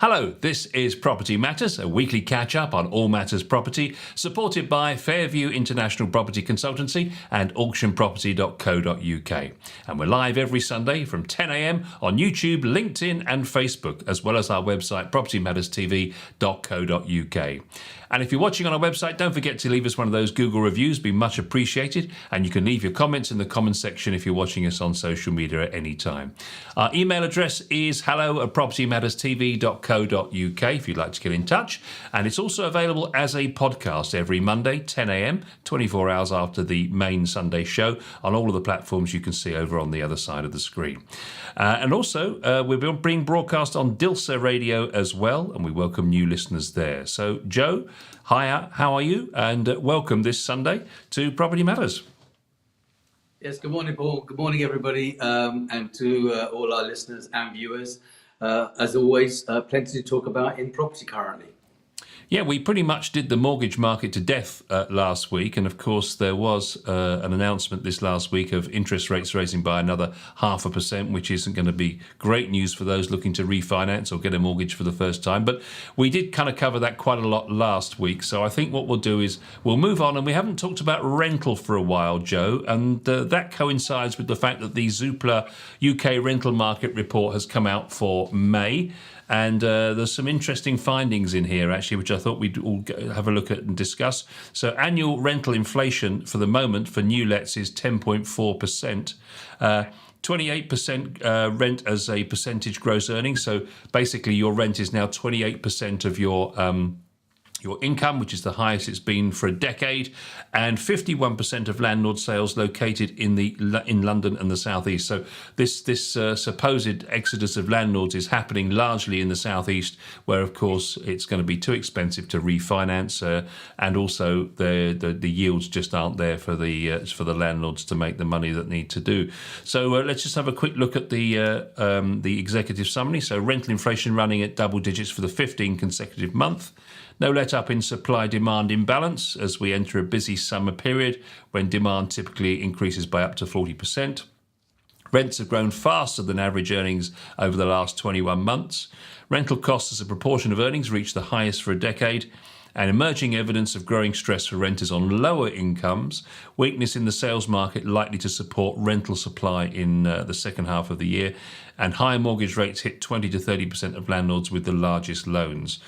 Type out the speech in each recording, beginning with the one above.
Hello, this is Property Matters, a weekly catch-up on all matters property, supported by Fairview International Property Consultancy and auctionproperty.co.uk. And we're live every Sunday from 10 a.m. on YouTube, LinkedIn and Facebook, as well as our website, propertymatterstv.co.uk. And if you're watching on our website, don't forget to leave us one of those Google reviews, be much appreciated. And you can leave your comments in the comments section if you're watching us on social media at any time. Our email address is hello@propertymatterstv.co.uk if you'd like to get in touch. And it's also available as a podcast every Monday, 10 a.m, 24 hours after the main Sunday show on all of the platforms you can see over on the other side of the screen. And also, we're being broadcast on Dilsa Radio as well, and we welcome new listeners there. So, Joe, hi, how are you? And welcome this Sunday to Property Matters. Yes, good morning, Paul. Good morning, everybody, and to all our listeners and viewers. As always, plenty to talk about in property currently. Yeah, we pretty much did the mortgage market to death last week. And of course, there was an announcement this last week of interest rates raising by another 0.5%, which isn't going to be great news for those looking to refinance or get a mortgage for the first time. But we did kind of cover that quite a lot last week. So I think what we'll do is we'll move on. And we haven't talked about rental for a while, Joe. And that coincides with the fact that the Zoopla UK Rental Market Report has come out for May. And there's some interesting findings in here, actually, which I thought we'd all have a look at and discuss. So annual rental inflation for the moment for new lets is 10.4%. 28% rent as a percentage gross earnings. So basically your rent is now 28% of your income, which is the highest it's been for a decade, and 51% of landlord sales located in London and the southeast. So this supposed exodus of landlords is happening largely in the southeast, where of course it's going to be too expensive to refinance, and also the yields just aren't there for the landlords to make the money that need to do. So let's just have a quick look at the executive summary. So rental inflation running at double digits for the 15th consecutive month. No let up in supply-demand imbalance as we enter a busy summer period when demand typically increases by up to 40%. Rents have grown faster than average earnings over the last 21 months. Rental costs as a proportion of earnings reached the highest for a decade. And emerging evidence of growing stress for renters on lower incomes, weakness in the sales market likely to support rental supply in the second half of the year, and higher mortgage rates hit 20 to 30% of landlords with the largest loans.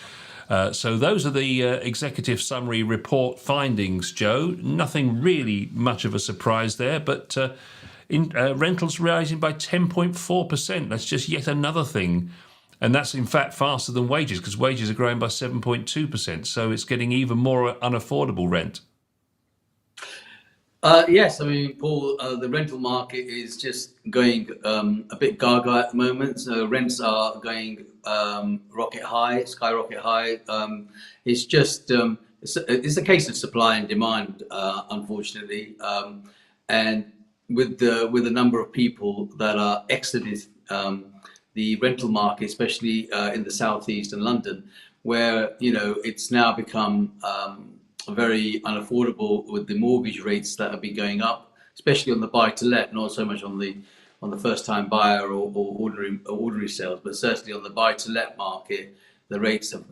So those are the executive summary report findings, Joe. Nothing really much of a surprise there, but rentals rising by 10.4%. That's just yet another thing. And that's in fact faster than wages, because wages are growing by 7.2%. So it's getting even more unaffordable rent. Yes, I mean, Paul, the rental market is just going a bit gaga at the moment. So rents are going skyrocket high. It's just it's a case of supply and demand, unfortunately. And with the number of people that are exiting the rental market, especially in the southeast and London, where it's now become very unaffordable with the mortgage rates that have been going up, especially on the buy-to-let, not so much on the first-time buyer or ordinary sales, but certainly on the buy-to-let market, the rates have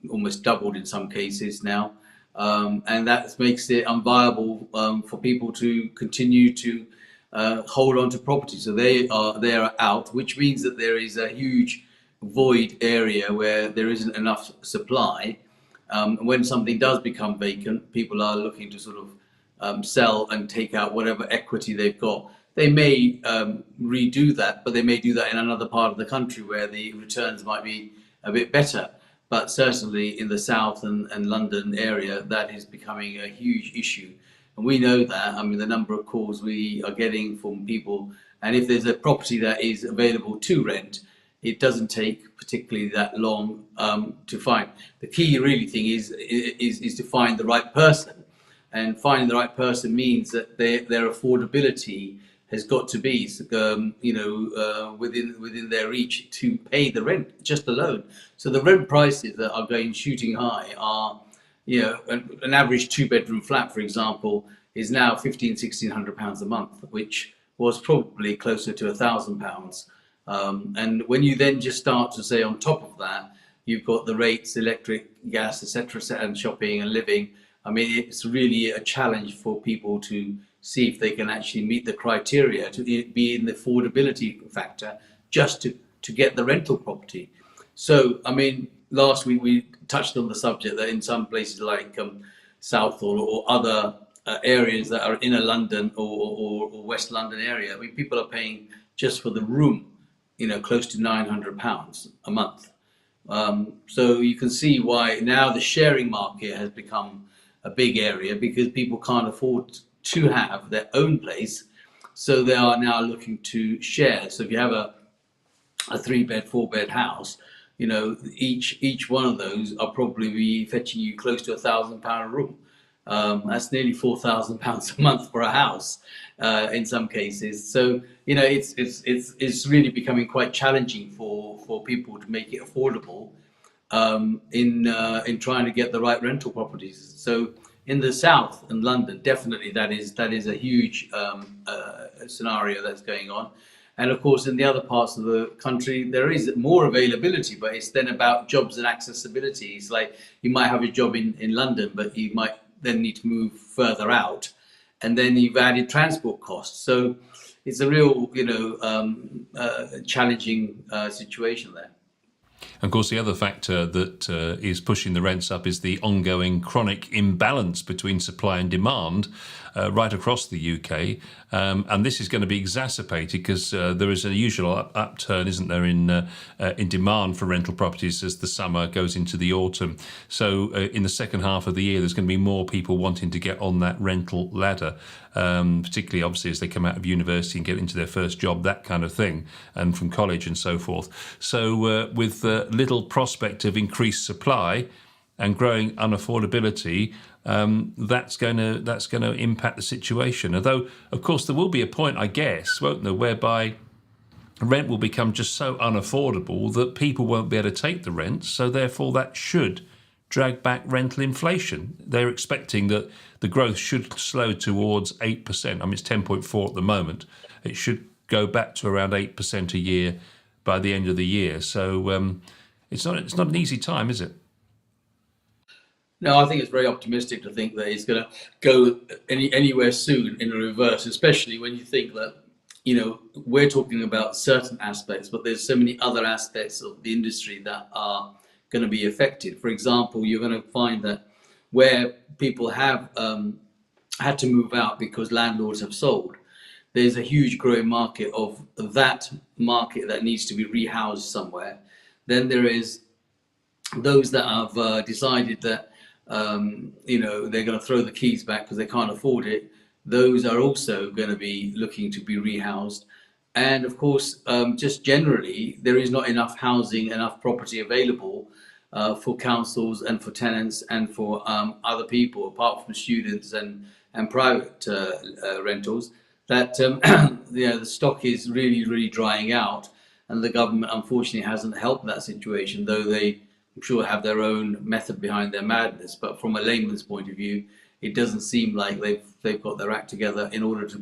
almost doubled in some cases now, and that makes it unviable for people to continue to hold on to property. So they are out, which means that there is a huge void area where there isn't enough supply. When something does become vacant, people are looking to sort of sell and take out whatever equity they've got. They may redo that, but they may do that in another part of the country where the returns might be a bit better. But certainly in the South and London area, that is becoming a huge issue. And we know that. I mean, the number of calls we are getting from people, and if there's a property that is available to rent, it doesn't take particularly that long to find. The key really thing is to find the right person, and finding the right person means that their affordability has got to be within their reach to pay the rent just alone. So the rent prices that are going shooting high are, an average 2-bedroom flat, for example, is now £1,500–1,600 a month, which was probably closer to £1,000 And when you then just start to say on top of that, you've got the rates, electric, gas, etc., and shopping and living. I mean, it's really a challenge for people to see if they can actually meet the criteria to be in the affordability factor just to get the rental property. So, I mean, last week we touched on the subject that in some places like Southall or other areas that are inner London or West London area, I mean, people are paying just for the room, close to £900 a month. So you can see why now the sharing market has become a big area because people can't afford to have their own place. So they are now looking to share. So if you have a 3-bed, 4-bed house, each one of those are probably be fetching you close to £1,000 a room. That's nearly £4,000 a month for a house in some cases. So it's really becoming quite challenging for people to make it affordable in trying to get the right rental properties. So in the south and London, definitely that is a huge scenario that's going on. And of course, in the other parts of the country, there is more availability, but it's then about jobs and accessibility. It's like you might have a job in London, but you might then need to move further out, and then you've added transport costs. So it's a real, challenging situation there. Of course, the other factor that is pushing the rents up is the ongoing chronic imbalance between supply and demand right across the UK. And this is going to be exacerbated because there is a usual upturn, isn't there, in demand for rental properties as the summer goes into the autumn. So in the second half of the year, there's going to be more people wanting to get on that rental ladder, particularly obviously as they come out of university and get into their first job, that kind of thing, and from college and so forth. So with little prospect of increased supply and growing unaffordability, that's going to impact the situation. Although, of course, there will be a point, I guess, won't there, whereby rent will become just so unaffordable that people won't be able to take the rent. So therefore, that should drag back rental inflation. They're expecting that the growth should slow towards 8%. I mean, it's 10.4 at the moment. It should go back to around 8% a year by the end of the year. So it's not an easy time, is it? No, I think it's very optimistic to think that it's going to go anywhere soon in a reverse, especially when you think that, we're talking about certain aspects, but there's so many other aspects of the industry that are going to be affected. For example, you're going to find that where people have had to move out because landlords have sold, there's a huge growing market of that market that needs to be rehoused somewhere. Then there is those that have decided that they're going to throw the keys back because they can't afford it. Those are also going to be looking to be rehoused. And of course, just generally, there is not enough housing, enough property available for councils and for tenants and for other people, apart from students and private rentals, that the stock is really, really drying out. And the government, unfortunately, hasn't helped that situation, though they, I'm sure, have their own method behind their madness. But from a layman's point of view, it doesn't seem like they've got their act together in order to,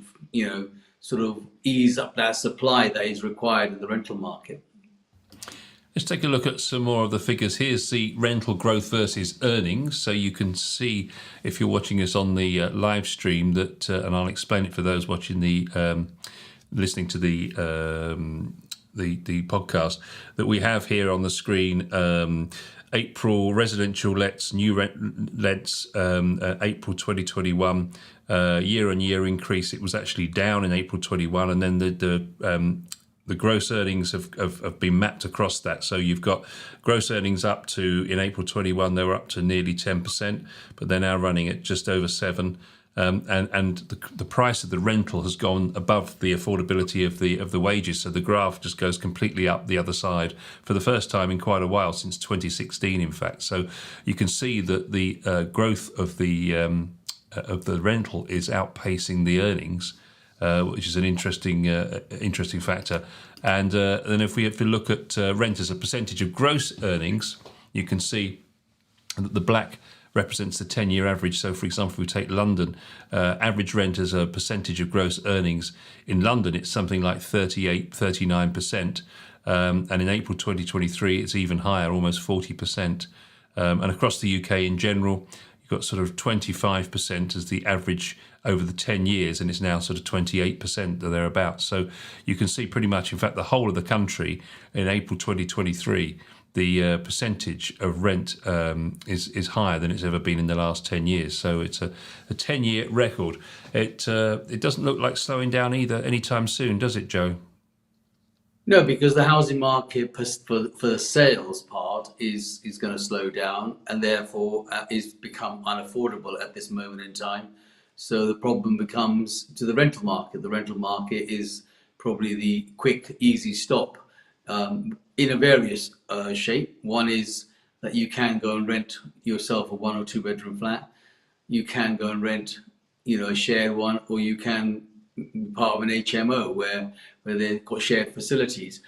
sort of ease up that supply that is required in the rental market. Let's take a look at some more of the figures. Here's the rental growth versus earnings. So you can see, if you're watching us on the live stream, that, and I'll explain it for those watching listening to the podcast, that we have here on the screen April residential lets, new rent lets, April 2021, year-on-year increase. It was actually down in April 21, and then the gross earnings have been mapped across that. So you've got gross earnings up to, in April 21, they were up to nearly 10%, but they're now running at just over 7%. And the price of the rental has gone above the affordability of the wages. So the graph just goes completely up the other side for the first time in quite a while, since 2016, in fact. So you can see that the growth of the rental is outpacing the earnings, which is an interesting factor. And then if we look at rent as a percentage of gross earnings, you can see that the black represents the 10-year average. So, for example, if we take London, average rent as a percentage of gross earnings in London, it's something like 38, 39%. And in April 2023, it's even higher, almost 40%. And across the UK in general, you've got sort of 25% as the average over the 10 years, and it's now sort of 28% or thereabouts. So you can see pretty much, in fact, the whole of the country in April 2023, the percentage of rent is higher than it's ever been in the last 10 years. So it's a 10-year record. It doesn't look like slowing down either anytime soon, does it, Joe? No, because the housing market for the sales part is going to slow down, and therefore is become unaffordable at this moment in time. So the problem becomes to the rental market. The rental market is probably the quick, easy stop in a various shape. One is that you can go and rent yourself a 1 or 2 bedroom flat. You can go and rent, a shared one, or you can be part of an HMO where they've got shared facilities,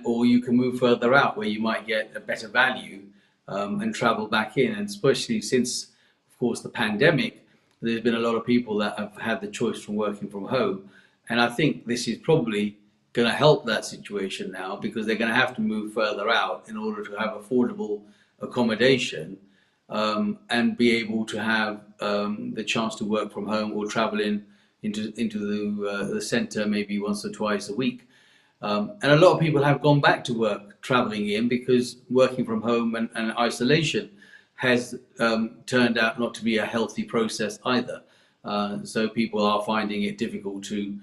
or you can move further out where you might get a better value and travel back in. And especially since, of course, the pandemic, there's been a lot of people that have had the choice from working from home. And I think this is probably going to help that situation now, because they're going to have to move further out in order to have affordable accommodation and be able to have the chance to work from home or travel into the centre maybe once or twice a week. And a lot of people have gone back to work travelling in, because working from home and isolation has turned out not to be a healthy process either. So people are finding it difficult to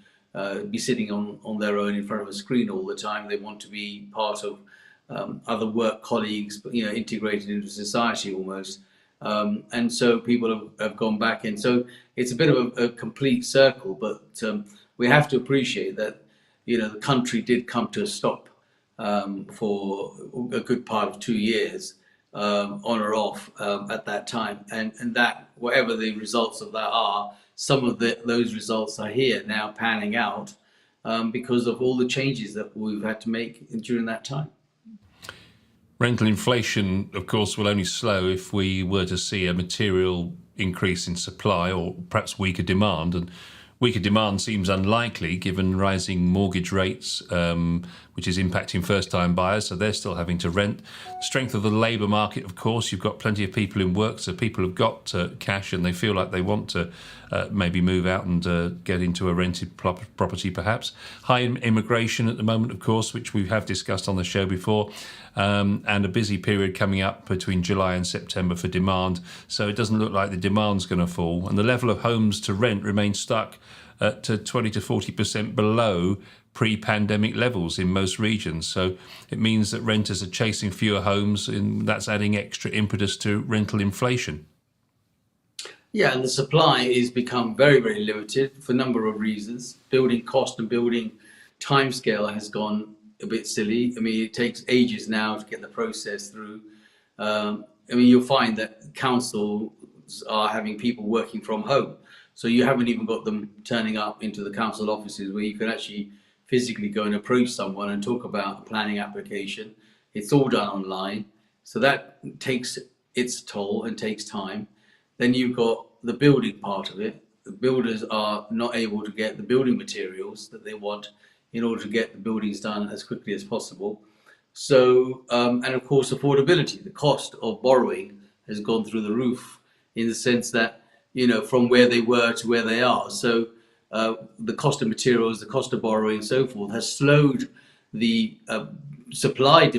be sitting on their own in front of a screen all the time. They want to be part of other work colleagues, but integrated into society almost. And so people have gone back in. So it's a bit of a complete circle, but we have to appreciate that, the country did come to a stop for a good part of 2 years, on or off at that time. And that, whatever the results of that are, some of those results are here now panning out because of all the changes that we've had to make during that time. Rental inflation, of course, will only slow if we were to see a material increase in supply or perhaps weaker demand. And weaker demand seems unlikely given rising mortgage rates, which is impacting first-time buyers, so they're still having to rent. The strength of the labour market, of course, you've got plenty of people in work, so people have got cash and they feel like they want to maybe move out and get into a rented property perhaps. High immigration at the moment, of course, which we have discussed on the show before, and a busy period coming up between July and September for demand. So it doesn't look like the demand's going to fall. And the level of homes to rent remains stuck at 20 to 40% below pre-pandemic levels in most regions. So it means that renters are chasing fewer homes, and that's adding extra impetus to rental inflation. Yeah, and the supply is become very, very limited for a number of reasons. Building cost and building timescale has gone a bit silly. I mean, it takes ages now to get the process through. You'll find that councils are having people working from home. So you haven't even got them turning up into the council offices where you can actually physically go and approach someone and talk about a planning application. It's all done online. So that takes its toll and takes time. Then you've got the building part of it. The builders are not able to get the building materials that they want in order to get the buildings done as quickly as possible. So, and of course, affordability, the cost of borrowing has gone through the roof in the sense that, from where they were to where they are. So the cost of materials, the cost of borrowing and so forth has slowed the supply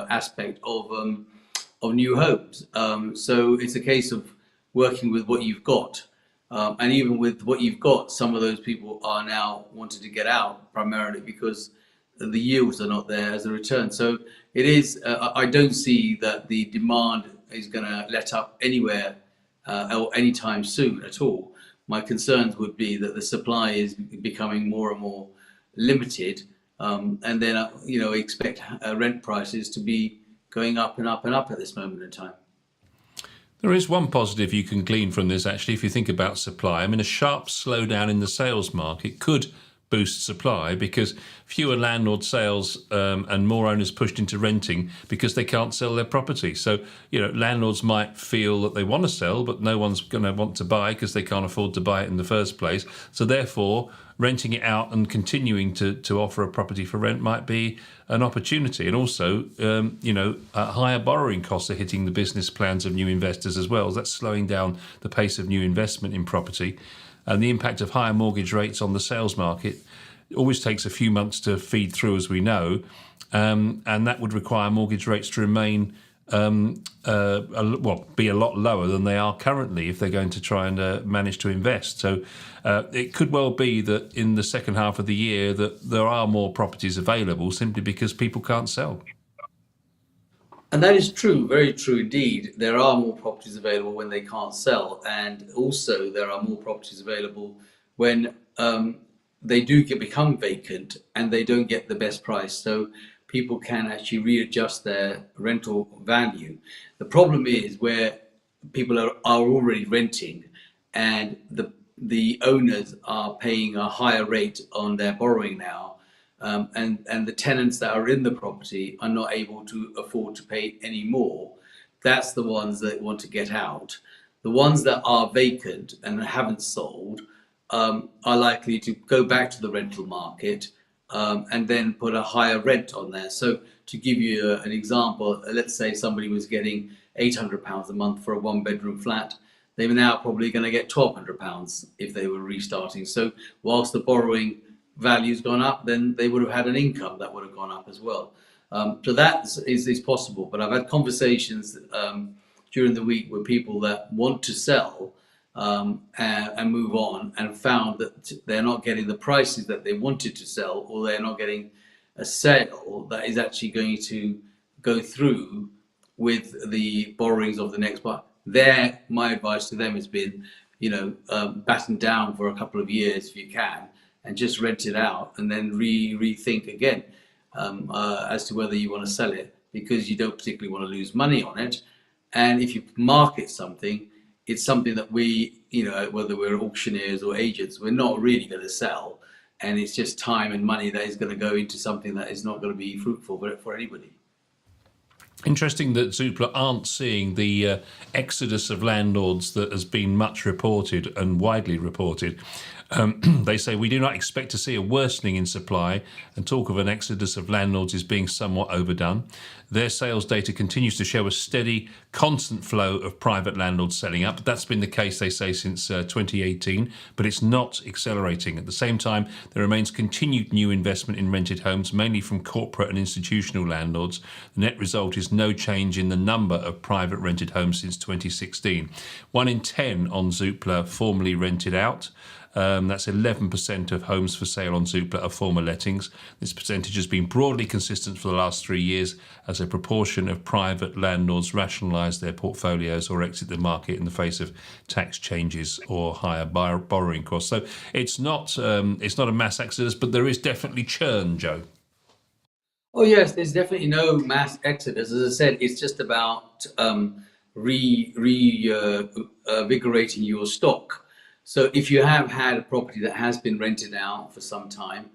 aspect of new homes. So it's a case of working with what you've got. And even with what you've got, some of those people are now wanting to get out primarily because the yields are not there as a return. So it is, I don't see that the demand is going to let up anywhere or anytime soon at all. My concerns would be that the supply is becoming more and more limited, and then expect rent prices to be going up and up and up at this moment in time. There is one positive you can glean from this, actually, if you think about supply. I mean, a sharp slowdown in the sales market could boost supply because fewer landlord sales and more owners pushed into renting because they can't sell their property. So, landlords might feel that they want to sell, but no one's going to want to buy because they can't afford to buy it in the first place. So therefore, renting it out and continuing to offer a property for rent might be an opportunity. And also, higher borrowing costs are hitting the business plans of new investors as well. That's slowing down the pace of new investment in property. And the impact of higher mortgage rates on the sales market always takes a few months to feed through, as we know. And that would require mortgage rates to remain be a lot lower than they are currently if they're going to try and manage to invest. So it could well be that in the second half of the year that there are more properties available simply because people can't sell. And that is true, very true indeed. There are more properties available when they can't sell, and also there are more properties available when they do become vacant and they don't get the best price. So people can actually readjust their rental value. The problem is where people are already renting and the owners are paying a higher rate on their borrowing now. And the tenants that are in the property are not able to afford to pay any more. That's the ones that want to get out. The ones that are vacant and haven't sold are likely to go back to the rental market and then put a higher rent on there. So to give you an example, let's say somebody was getting £800 a month for a one-bedroom flat. They were now probably going to get £1,200 if they were restarting. So whilst the borrowing value's gone up, then they would have had an income that would have gone up as well. So that is possible. But I've had conversations during the week with people that want to sell and move on, and found that they're not getting the prices that they wanted to sell, or they're not getting a sale that is actually going to go through with the borrowings of the next buyer. My advice to them has been, batten down for a couple of years if you can, and just rent it out, and then rethink again as to whether you want to sell it, because you don't particularly want to lose money on it. And if you market something, it's something that we, whether we're auctioneers or agents, we're not really going to sell, and it's just time and money that is going to go into something that is not going to be fruitful for anybody. Interesting that Zoopla aren't seeing the exodus of landlords that has been much reported and widely reported. They say we do not expect to see a worsening in supply, and talk of an exodus of landlords is being somewhat overdone. Their sales data continues to show a steady, constant flow of private landlords selling up. That's been the case, they say, since 2018, but it's not accelerating. At the same time, there remains continued new investment in rented homes, mainly from corporate and institutional landlords. The net result is no change in the number of private rented homes since 2016. 1 in 10 on Zoopla formerly rented out. That's 11% of homes for sale on Zoopla are former lettings. This percentage has been broadly consistent for the last 3 years as a proportion of private landlords rationalise their portfolios or exit the market in the face of tax changes or higher borrowing costs. So it's not a mass exodus, but there is definitely churn, Joe. Oh yes, there's definitely no mass exodus. As I said, it's just about revigorating your stock. So if you have had a property that has been rented out for some time,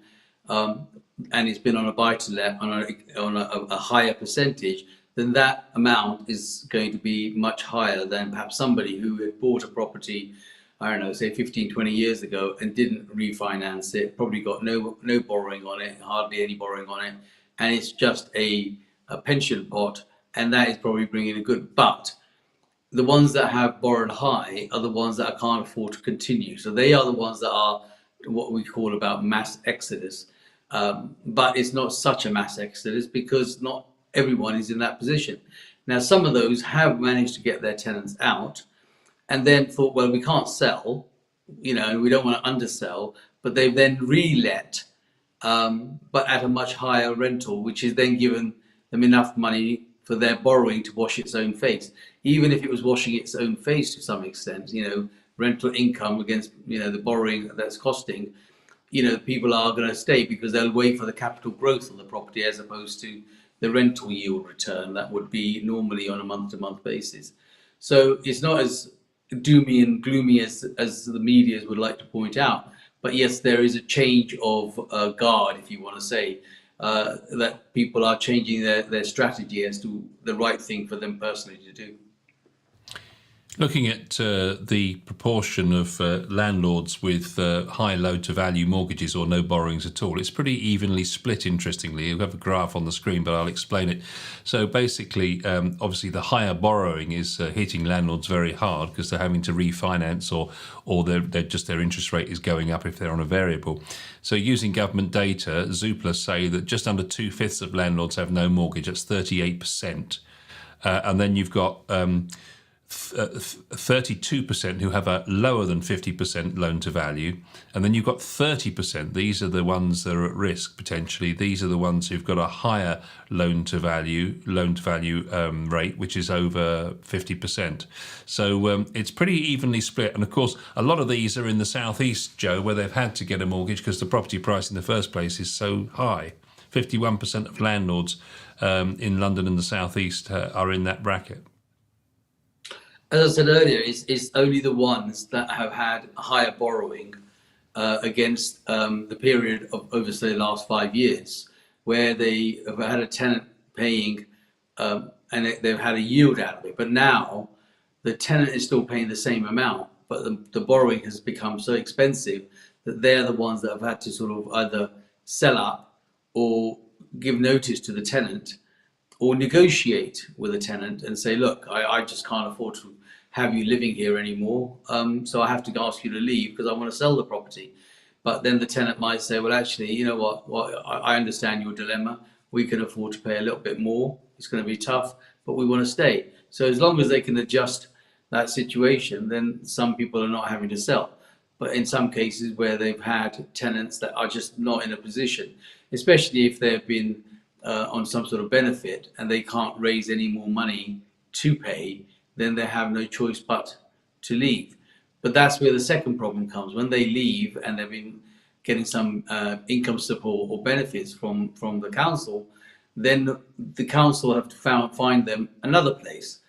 and it's been on a buy-to-let on a higher percentage, then that amount is going to be much higher than perhaps somebody who had bought a property, I don't know, say 15, 20 years ago and didn't refinance it, probably got no borrowing on it, hardly any borrowing on it, and it's just a pension pot, and that is probably bringing a good. But the ones that have borrowed high are the ones that can't afford to continue. So they are the ones that are what we call about mass exodus. But it's not such a mass exodus because not everyone is in that position. Now, some of those have managed to get their tenants out and then thought, well, we can't sell, and we don't want to undersell, but they've then re-let, but at a much higher rental, which is then given them enough money for their borrowing to wash its own face. Even if it was washing its own face to some extent, rental income against, the borrowing that's costing, people are going to stay because they'll wait for the capital growth on the property as opposed to the rental yield return that would be normally on a month-to-month basis. So it's not as doomy and gloomy as the media would like to point out, But yes, there is a change of guard, if you want to say, that people are changing their strategy as to the right thing for them personally to do. Looking at the proportion of landlords with high loan-to-value mortgages or no borrowings at all, it's pretty evenly split, interestingly. You have a graph on the screen, but I'll explain it. So basically, obviously, the higher borrowing is hitting landlords very hard because they're having to refinance or their interest rate is going up if they're on a variable. So using government data, Zoopla say that just under 2/5 of landlords have no mortgage. That's 38%. And then you've got 32% who have a lower than 50% loan to value, and then you've got 30%. These are the ones that are at risk potentially. These are the ones who've got a higher loan to value rate, which is over 50%. So it's pretty evenly split. And of course, a lot of these are in the southeast, Joe, where they've had to get a mortgage because the property price in the first place is so high. 51% of landlords in London and the southeast are in that bracket. As I said earlier, it's only the ones that have had higher borrowing against the period of over, say, the last 5 years, where they have had a tenant paying and they've had a yield out of it. But now the tenant is still paying the same amount, but the borrowing has become so expensive that they're the ones that have had to sort of either sell up or give notice to the tenant or negotiate with a tenant and say, look, I just can't afford to have you living here anymore, so I have to ask you to leave because I want to sell the property. But then the tenant might say, well, actually, you know what, I understand your dilemma. We can afford to pay a little bit more. It's going to be tough, but we want to stay. So as long as they can adjust that situation, then some people are not having to sell. But in some cases where they've had tenants that are just not in a position, especially if they've been on some sort of benefit and they can't raise any more money to pay, then they have no choice but to leave. But that's where the second problem comes. When they leave and they've been getting some income support or benefits from the council, then the council have to find them another place.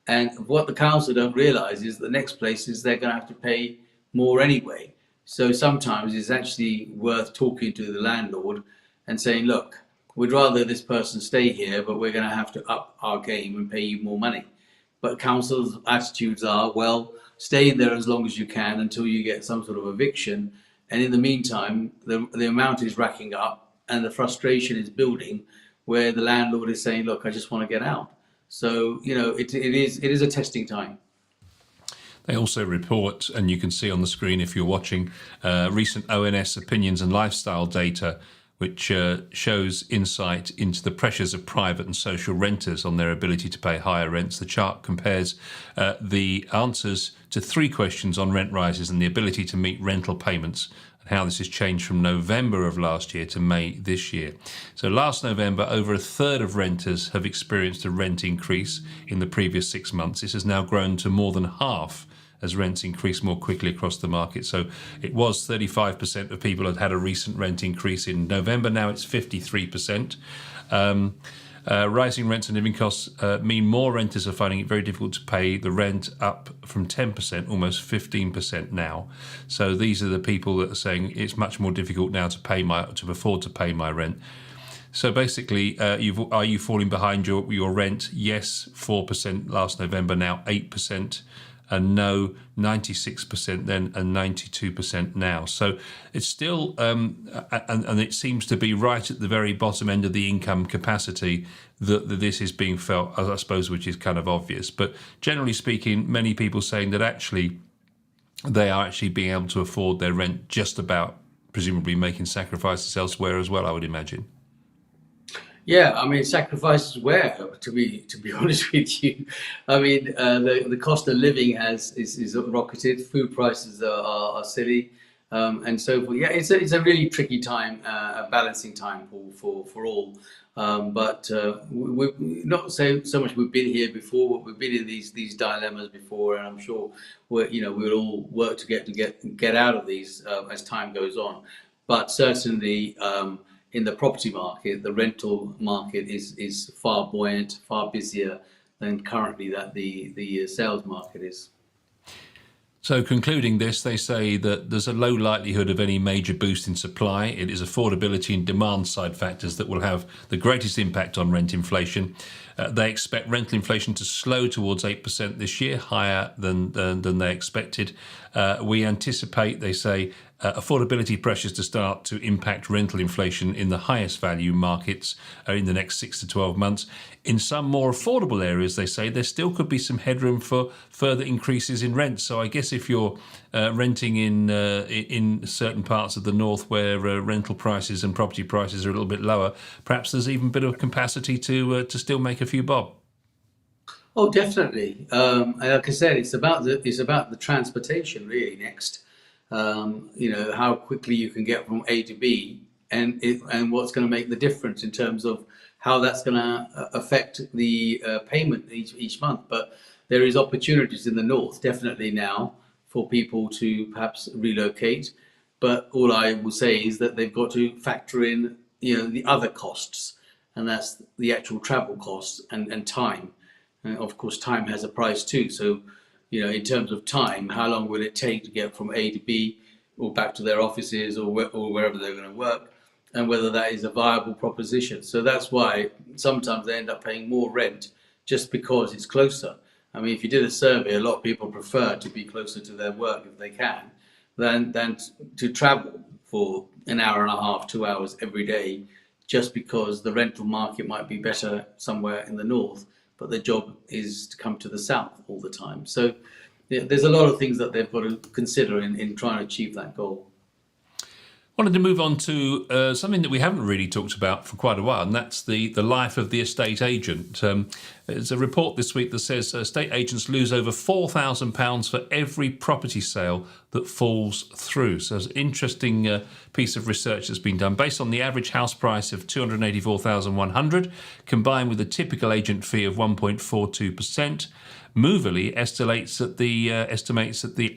And what the council don't realise is the next place is they're going to have to pay more anyway. So sometimes it's actually worth talking to the landlord and saying, look, we'd rather this person stay here, but we're going to have to up our game and pay you more money. But council's attitudes are, well, stay in there as long as you can until you get some sort of eviction. And in the meantime, the amount is racking up and the frustration is building where the landlord is saying, look, I just want to get out. So, you know, it is a testing time. They also report, and you can see on the screen if you're watching, recent ONS opinions and lifestyle data, which shows insight into the pressures of private and social renters on their ability to pay higher rents. The chart compares the answers to 3 questions on rent rises and the ability to meet rental payments, and how this has changed from November of last year to May this year. So last November, over a third of renters have experienced a rent increase in the previous 6 months. This has now grown to more than half as rents increase more quickly across the market. So it was 35% of people had a recent rent increase in November. Now it's 53%. Rising rents and living costs mean more renters are finding it very difficult to pay the rent, up from 10%, almost 15% now. So these are the people that are saying it's much more difficult now to afford to pay my rent. So basically, are you falling behind your rent? Yes, 4% last November, now 8%. And no, 96% then, and 92% now. So it's still, and it seems to be right at the very bottom end of the income capacity that this is being felt, I suppose, which is kind of obvious. But generally speaking, many people saying that actually they are actually being able to afford their rent, just about, presumably making sacrifices elsewhere as well, I would imagine. Yeah, I mean, sacrifices where, to be honest with you. I mean, the cost of living is rocketed. Food prices are silly, and so forth. Yeah, it's a really tricky time, a balancing time for all. But we not so much we've been here before, but we've been in these dilemmas before, and I'm sure we'll all work to get out of these as time goes on. But certainly. In the property market, the rental market is far buoyant, far busier than currently that the sales market is. So concluding this, they say that there's a low likelihood of any major boost in supply. It is affordability and demand side factors that will have the greatest impact on rent inflation. They expect rental inflation to slow towards 8% this year, higher than they expected. We anticipate, they say, affordability pressures to start to impact rental inflation in the highest value markets in the next 6 to 12 months. In some more affordable areas, they say, there still could be some headroom for further increases in rent. So I guess if you're renting in certain parts of the north where rental prices and property prices are a little bit lower, perhaps there's even a bit of capacity to still make a few bob. Oh, definitely. And like I said, it's about the transportation really next. How quickly you can get from A to B, and what's going to make the difference in terms of how that's going to affect the payment each month. But there is opportunities in the north definitely now for people to perhaps relocate. But all I will say is that they've got to factor in, the other costs, and that's the actual travel costs and time. And of course, time has a price too. So, in terms of time, how long will it take to get from A to B or back to their offices or wherever they're going to work, and whether that is a viable proposition. So that's why sometimes they end up paying more rent just because it's closer. I mean, if you did a survey, a lot of people prefer to be closer to their work if they can than to travel for an hour and a half, 2 hours every day, just because the rental market might be better somewhere in the north, but their job is to come to the south all the time. So there's a lot of things that they've got to consider in trying to achieve that goal. Wanted to move on to something that we haven't really talked about for quite a while, and that's the life of the estate agent. There's a report this week that says estate agents lose over £4,000 for every property sale that falls through. So it's an interesting piece of research that's been done based on the average house price of $284,100, combined with a typical agent fee of 1.42%. Moverly estimates that the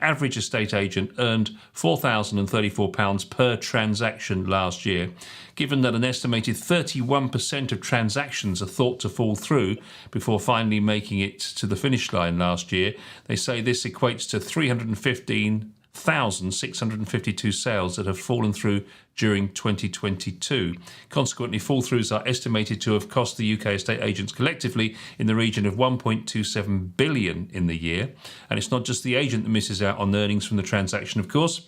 average estate agent earned £4,034 per transaction last year. Given that an estimated 31% of transactions are thought to fall through before finally making it to the finish line last year, they say this equates to 315,652 sales that have fallen through during 2022. Consequently, fall-throughs are estimated to have cost the UK estate agents collectively in the region of 1.27 billion in the year. And it's not just the agent that misses out on earnings from the transaction, of course.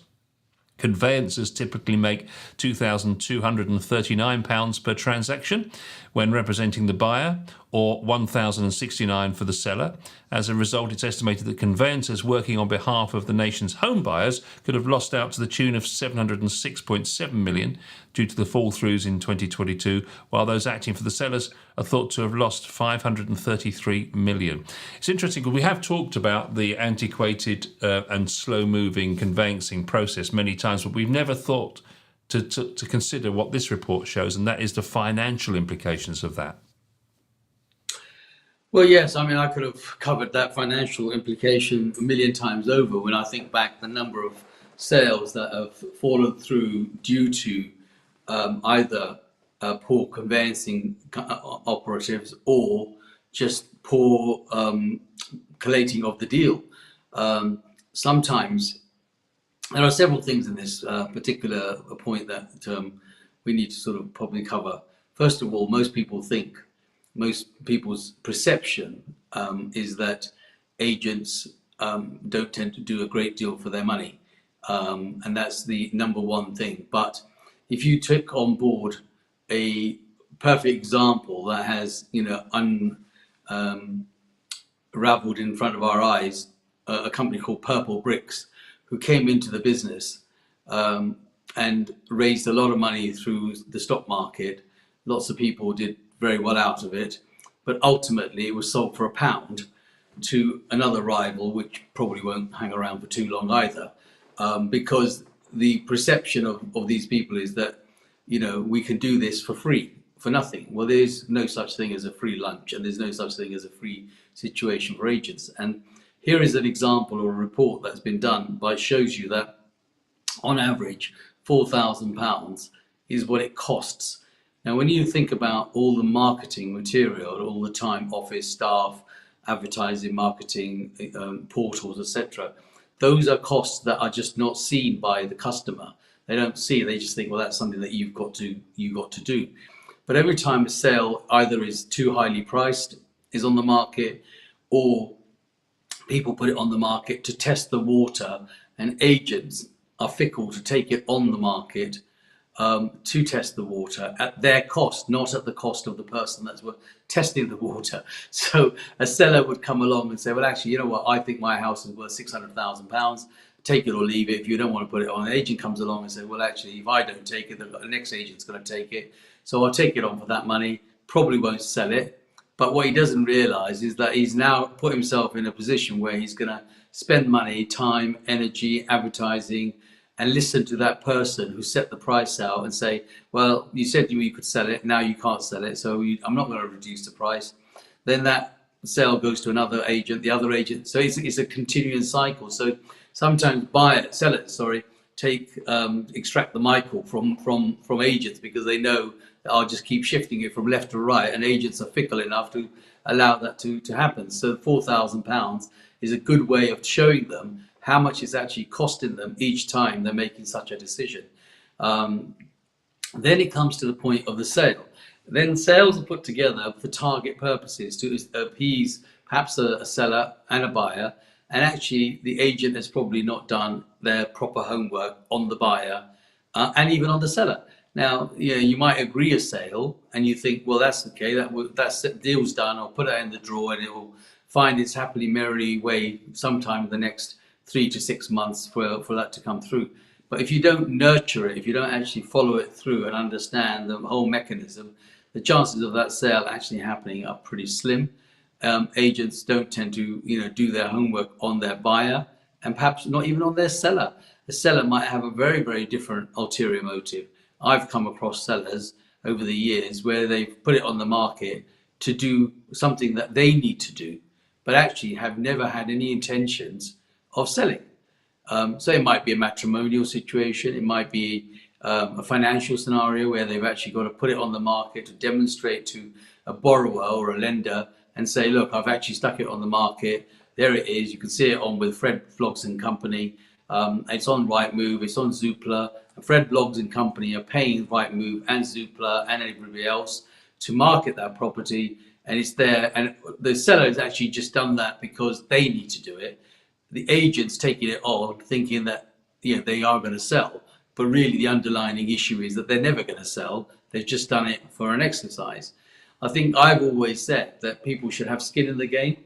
Conveyancers typically make £2,239 per transaction when representing the buyer, or £1,069 for the seller. As a result, it's estimated that conveyancers working on behalf of the nation's home buyers could have lost out to the tune of £706.7 million due to the fall-throughs in 2022, while those acting for the sellers are thought to have lost £533 million. It's interesting because we have talked about the antiquated and slow-moving conveyancing process many times, but we've never thought to consider what this report shows, and that is the financial implications of that. Well, yes, I mean, I could have covered that financial implication a million times over when I think back the number of sales that have fallen through due to either poor conveyancing operatives or just poor collating of the deal. Sometimes there are several things in this particular point that we need to sort of probably cover. First of all, most people's perception is that agents don't tend to do a great deal for their money. And that's the number one thing. But if you took on board a perfect example that has, unraveled in front of our eyes, a company called Purple Bricks, who came into the business and raised a lot of money through the stock market. Lots of people did very well out of it, but ultimately it was sold for £1 to another rival, which probably won't hang around for too long either, because the perception of these people is that, we can do this for free, for nothing. Well, there's no such thing as a free lunch, and there's no such thing as a free situation for agents. And here is an example or a report that's been done shows you that on average, £4,000 is what it costs. Now, when you think about all the marketing material, all the time, office staff, advertising, marketing, portals, etc., those are costs that are just not seen by the customer. They don't see it. They just think, well, that's something that you've got to do. But every time a sale either is too highly priced, is on the market, or people put it on the market to test the water, and agents are fickle to take it on the market to test the water at their cost, not at the cost of the person that's testing the water. So a seller would come along and say, well, actually, you know what? I think my house is worth £600,000. Take it or leave it. If you don't want to put it on, an agent comes along and says, well, actually, if I don't take it, the next agent's going to take it. So I'll take it on for that money. Probably won't sell it. But what he doesn't realize is that he's now put himself in a position where he's going to spend money, time, energy, advertising, and listen to that person who set the price out and say, well, you said you could sell it, now you can't sell it, so I'm not going to reduce the price. Then that sale goes to another agent, the other agent. So it's a continuing cycle. So sometimes sellers, extract the Michael from agents because they know that I'll just keep shifting it from left to right, and agents are fickle enough to allow that to happen. So £4,000 is a good way of showing them how much it's actually costing them each time they're making such a decision. Then it comes to the point of the sale. Then sales are put together for target purposes to appease perhaps a seller and a buyer, and actually the agent has probably not done their proper homework on the buyer and even on the seller. Now, you might agree a sale and you think, well, that's okay, that's deal's done, I'll put it in the drawer and it will find its happily merry way sometime in the next 3 to 6 months for that to come through. But if you don't nurture it, if you don't actually follow it through and understand the whole mechanism, the chances of that sale actually happening are pretty slim. Agents don't tend to do their homework on their buyer, and perhaps not even on their seller. The seller might have a very, very different ulterior motive. I've come across sellers over the years where they've put it on the market to do something that they need to do, but actually have never had any intentions of selling. So it might be a matrimonial situation, it might be a financial scenario where they've actually got to put it on the market to demonstrate to a borrower or a lender and say, look, I've actually stuck it on the market. There it is. You can see it on with Fred Vlogs and Company. It's on Rightmove, it's on Zoopla. Fred Vlogs and Company are paying Rightmove and Zoopla and everybody else to market that property, and it's there. And the seller has actually just done that because they need to do it. The agent's taking it on, thinking that they are going to sell, but really the underlying issue is that they're never going to sell. They've just done it for an exercise. I think I've always said that people should have skin in the game,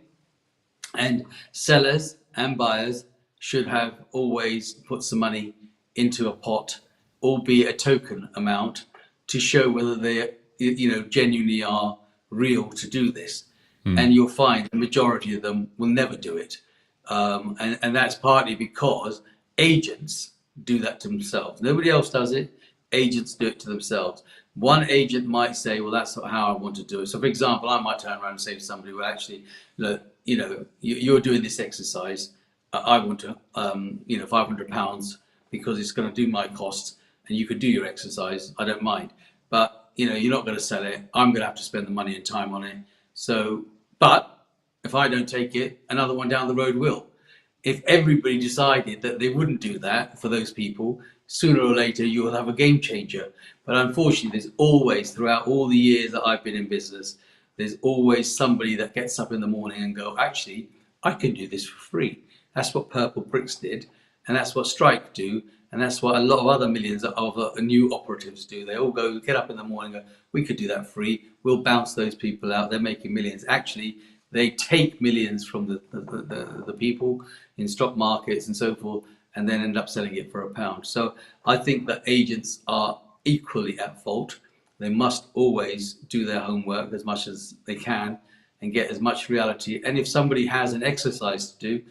and sellers and buyers should have always put some money into a pot, albeit a token amount, to show whether they genuinely are real to do this. And you'll find the majority of them will never do it. And that's partly because agents do that to themselves. Nobody else does it. Agents do it to themselves. One agent might say, well, that's not how I want to do it. So, for example, I might turn around and say to somebody, well, actually, look, you're doing this exercise. I want to, £500 because it's going to do my costs, and you could do your exercise. I don't mind. But, you're not going to sell it. I'm going to have to spend the money and time on it. So, but if I don't take it, another one down the road will. If everybody decided that they wouldn't do that for those people, sooner or later you will have a game changer. But unfortunately, there's always, throughout all the years that I've been in business, there's always somebody that gets up in the morning and go, actually, I can do this for free. That's what Purple Bricks did, and that's what Strike do, and that's what a lot of other millions of new operatives do. They all get up in the morning and go, we could do that free. We'll bounce those people out. They're making millions. Actually, they take millions from the people in stock markets and so forth, and then end up selling it for £1. So I think that agents are equally at fault. They must always do their homework as much as they can and get as much reality. And if somebody has an exercise to do,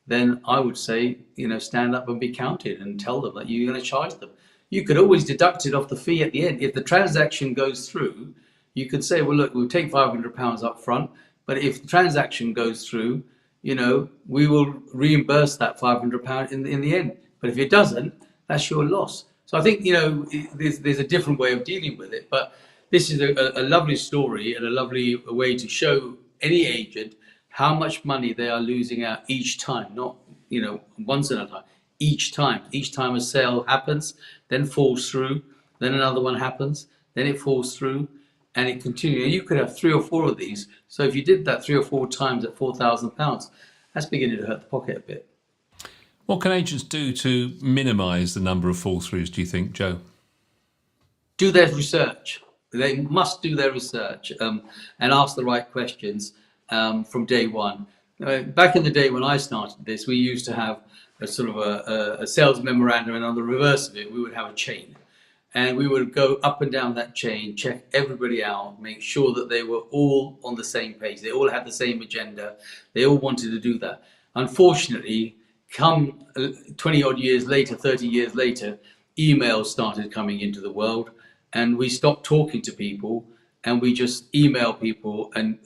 then I would say, stand up and be counted and tell them that you're going to charge them. You could always deduct it off the fee at the end. If the transaction goes through, you could say, well, look, we'll take £500 up front, but if the transaction goes through, we will reimburse that £500 in the end. But if it doesn't, that's your loss. So I think, there's a different way of dealing with it. But this is a lovely story and a lovely way to show any agent how much money they are losing out each time, not once in a time. Each time a sale happens, then falls through, then another one happens, then it falls through, and it continues. And you could have 3 or 4 of these. So if you did that 3 or 4 times at £4,000, that's beginning to hurt the pocket a bit. What can agents do to minimise the number of fall-throughs, do you think, Joe? Do their research. They must do their research and ask the right questions from day one. Back in the day when I started this, we used to have a sort of a sales memorandum, and on the reverse of it, we would have a chain. And we would go up and down that chain, check everybody out, make sure that they were all on the same page. They all had the same agenda. They all wanted to do that. Unfortunately, come 20 odd years later, 30 years later, emails started coming into the world, and we stopped talking to people, and we just email people and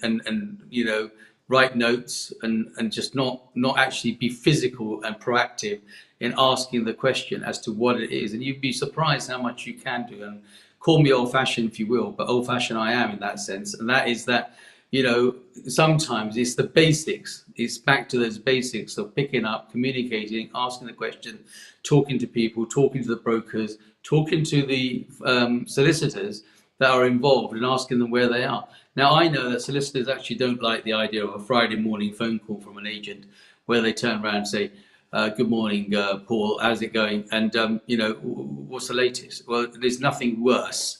write notes and just not actually be physical and proactive in asking the question as to what it is. And you'd be surprised how much you can do. And call me old-fashioned if you will, but old-fashioned I am in that sense. And that is that, sometimes it's the basics. It's back to those basics of picking up, communicating, asking the question, talking to people, talking to the brokers, talking to the solicitors that are involved and asking them where they are. Now, I know that solicitors actually don't like the idea of a Friday morning phone call from an agent where they turn around and say, good morning, Paul, how's it going? And, what's the latest? Well, there's nothing worse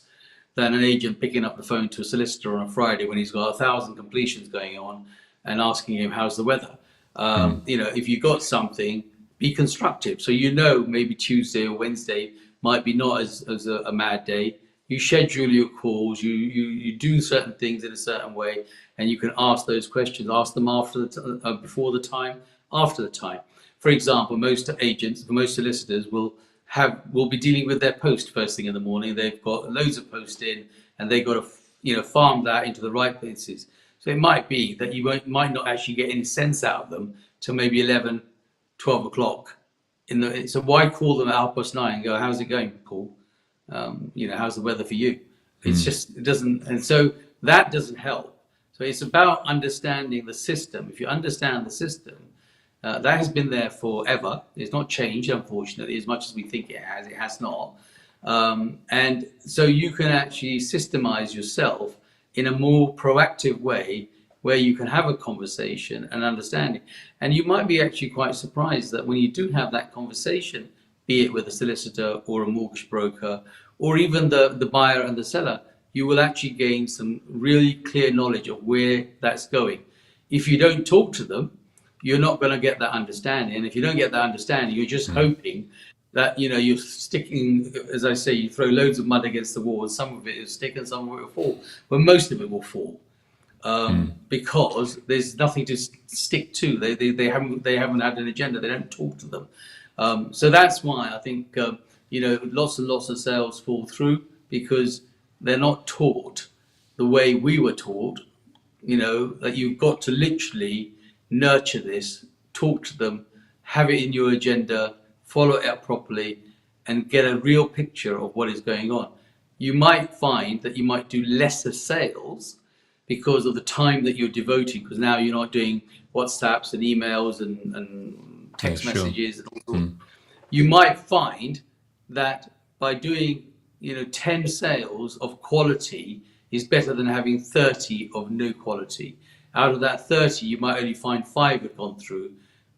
than an agent picking up the phone to a solicitor on a Friday when he's got 1,000 completions going on and asking him, how's the weather? If you got something, be constructive. So, maybe Tuesday or Wednesday might be not as a mad day. You schedule your calls, you do certain things in a certain way, and you can ask those questions. Ask them before the time, after the time. For example, most agents, most solicitors will be dealing with their post first thing in the morning. They've got loads of post in, and they've got to farm that into the right places. So it might be that you might not actually get any sense out of them till maybe 11, 12 o'clock. So why call them at 9:30 and go, how's it going, Paul? How's the weather for you? It doesn't, and so that doesn't help. So it's about understanding the system. If you understand the system, that has been there forever. It's not changed, unfortunately, as much as we think it has. It has not. And so you can actually systemize yourself in a more proactive way where you can have a conversation and understanding. And you might be actually quite surprised that when you do have that conversation, be it with a solicitor or a mortgage broker, or even the buyer and the seller, you will actually gain some really clear knowledge of where that's going. If you don't talk to them, you're not going to get that understanding. And if you don't get that understanding, you're just hoping that, you're sticking, as I say, you throw loads of mud against the wall, and some of it will stick and some of it will fall. But most of it will fall. Because there's nothing to stick to. They haven't had an agenda. They don't talk to them. So that's why I think lots and lots of sales fall through, because they're not taught the way we were taught. That you've got to literally nurture this, talk to them, have it in your agenda, follow it up properly, and get a real picture of what is going on. You might find that you might do lesser sales because of the time that you're devoting, because now you're not doing WhatsApps and emails and text messages and all sorts. You might find that by doing 10 sales of quality is better than having 30 of no quality. Out of that 30, you might only find 5 have gone through,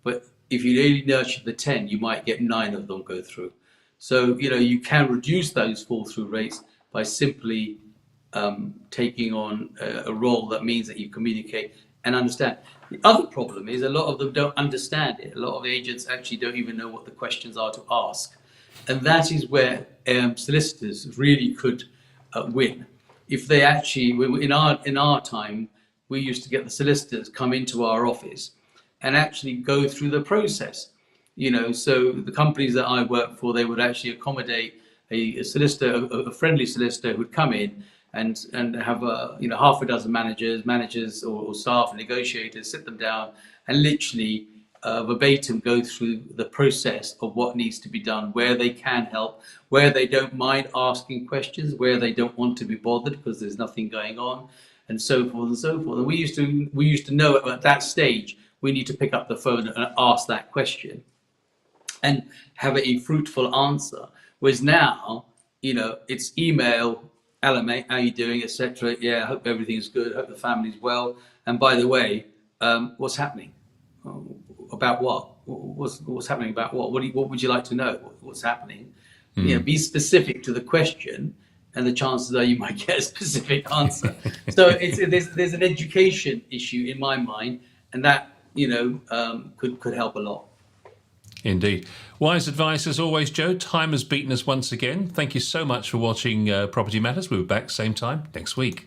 but if you really nurture the 10, you might get 9 of them go through. So you can reduce those fall through rates by simply taking on a role that means that you communicate and understand. The other problem is a lot of them don't understand it. A lot of agents actually don't even know what the questions are to ask. And that is where solicitors really could win. If they actually, in our time, we used to get the solicitors come into our office and actually go through the process. So the companies that I work for, they would actually accommodate a solicitor, a friendly solicitor who'd come in and have half a dozen managers or staff and negotiators, sit them down and literally verbatim go through the process of what needs to be done, where they can help, where they don't mind asking questions, where they don't want to be bothered because there's nothing going on, and so forth and so forth. And we used to know at that stage we need to pick up the phone and ask that question and have a fruitful answer. Whereas now, it's email, hello mate, how you doing, etc. Yeah, I hope everything's good, hope the family's well. And by the way, what's happening? About what? What's happening about what? What would you like to know? What's happening? Be specific to the question, and the chances are you might get a specific answer. So there's an education issue in my mind, and that could help a lot. Indeed. Wise advice as always, Joe. Time has beaten us once again. Thank you so much for watching Property Matters. We'll be back same time next week.